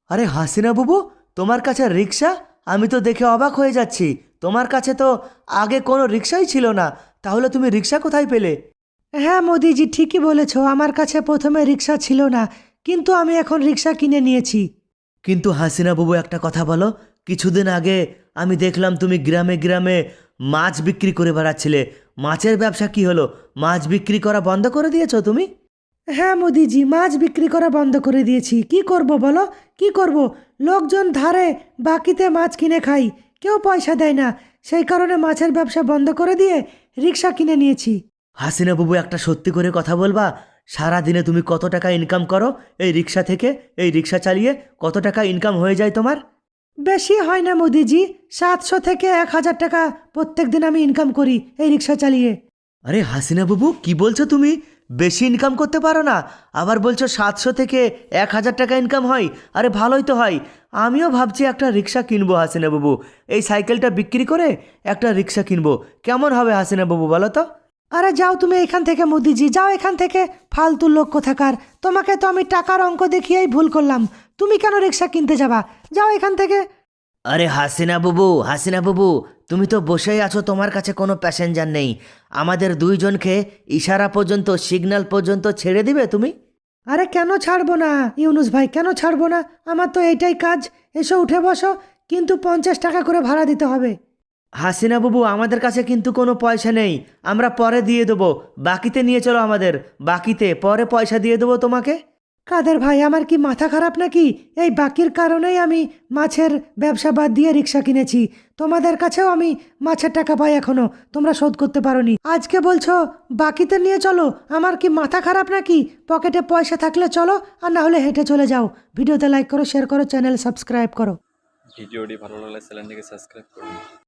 আরে হাসিনা বাবু, তোমার কাছে রিক্সা? আমি তো দেখে অবাক হয়ে যাচ্ছি। তোমার কাছে তো আগে কোনো রিক্সাই ছিল না, তাহলে তুমি রিক্সা কোথায় পেলে? হ্যাঁ মোদিজি, ঠিকই বলেছ, আমার কাছে প্রথমে রিক্সা ছিল না, কিন্তু আমি এখন রিক্সা কিনে নিয়েছি। কিন্তু হাসিনা বাবু, একটা কথা বলো। কিছুদিন আগে আমি দেখলাম তুমি গ্রামে গ্রামে মাছ বিক্রি করে বেড়াচ্ছিলে। মাছের ব্যবসা কি হলো? মাছ বিক্রি করা বন্ধ করে দিয়েছো তুমি? হ্যাঁ মোদিজি, মাছ বিক্রি করা বন্ধ করে দিয়েছি। কি করব বলো, কি করব? লোকজন ধারে বাকিতে মাছ কিনে খাই, কেউ পয়সা দেয় না। সেই কারণে মাছের ব্যবসা বন্ধ করে দিয়ে রিক্সা কিনে নিয়েছি। হাসিনা বাবু, একটা সত্যি করে কথা বলবা? সারা দিনে তুমি কত টাকা ইনকাম করো এই রিক্সা থেকে? এই রিক্সা চালিয়ে কত টাকা ইনকাম হয়ে যায় তোমার? বেশি হয় না মোদিজি, 700 থেকে 1000 টাকা প্রত্যেক দিন আমি ইনকাম করি এই রিক্সা চালিয়ে। আরে হাসিনা বাবু, কি বলছো তুমি? বেশি ইনকাম করতে পারো না, আবার বলছো 700 থেকে 1000 টাকা ইনকাম হয়? আরে ভালোই তো হয়। আমিও ভাবছি একটা রিক্সা কিনবো হাসিনা বাবু। এই সাইকেলটা বিক্রি করে একটা রিক্সা কিনবো, কেমন হবে হাসিনা বাবু বলো তো? আরে যাও তুমি এখান থেকে মোদিজি, যাও এখান থেকে, ফালতু লোক কোথাকার। তোমাকে তো আমি টাকার অঙ্ক দেখিয়েই ভুল করলাম। তুমি কেন রিক্সা কিনতে যাবা? যাও এখান থেকে। আরে হাসিনা বাবু, হাসিনা বাবু, তুমি তো বসেই আছো, তোমার কাছে কোনো প্যাসেঞ্জার নেই। আমাদের দুইজনকে ইশারা পর্যন্ত, সিগন্যাল পর্যন্ত ছেড়ে দিবে তুমি? আরে কেন ছাড়বো না ইউনুস ভাই, কেন ছাড়বো না? আমার তো এইটাই কাজ। এসো উঠে বসো, কিন্তু 50 টাকা করে ভাড়া দিতে হবে। হাসিনা বাবু, আমাদের কাছে কিন্তু কোনো পয়সা নেই, আমরা পরে দিয়ে দেবো। বাকিতে নিয়ে চলো আমাদের, বাকিতে পরে পয়সা দিয়ে দেবো তোমাকে। কাদের ভাই, আমার কি মাথা খারাপ নাকি? এই বাকির কারণেই আমি মাছের ব্যবসা বাদ দিয়ে রিক্সা কিনেছি। তোমাদের কাছেও আমি মাছের টাকা পাই এখনো, তোমরা শোধ করতে পারোনি। আজকে বলছো বাকিতে নিয়ে চলো? আমার কি মাথা খারাপ নাকি? পকেটে পয়সা থাকলে চলো, আর না হলে হেঁটে চলে যাও। ভিডিওতে লাইক করো, শেয়ার করো, চ্যানেল সাবস্ক্রাইব করো। ভিডিওটি ভালো লাগলে চ্যানেলটিকে সাবস্ক্রাইব করুন।